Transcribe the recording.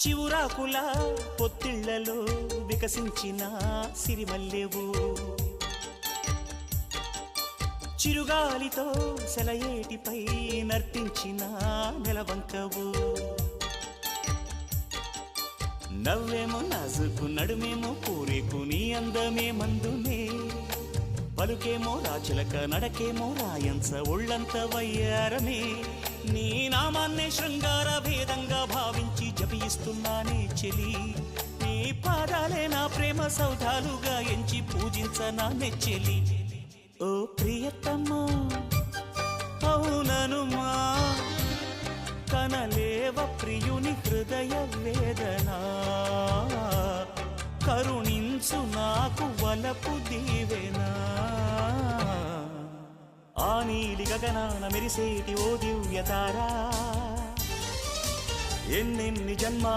చివురాకుల పొత్తిళ్లలో వికసించిన సిరిమల్లెవు, చిరుగాలితో సెలయేటిపై నర్తించిన నెలవంకవు, నవ్వేమో నాజుకు నడుమేమో పూరేకు నీ అందమే మందునే, పలుకేమో రాచిలక నడకేమో రాయంచ ఒళ్ళంత వయ్యారమే, నీ నామాన్నే శృంగార భేదంగా భావించి జపిస్తున్నానే చెలి, నీ పాదాలే నా ప్రేమ సౌధాలుగా ఎంచి పూజించనా నెచ్చెలి. ఓ ప్రియతమ్మా అవుననుమా, కనలేవ ప్రియుని హృదయ వేదనా, కరుణించు నాకు వలపు దీవెనా. ఆ నీలి గగనాన మెరిసేటి ఓ దివ్యతారా, ఎన్నెన్ని జన్మ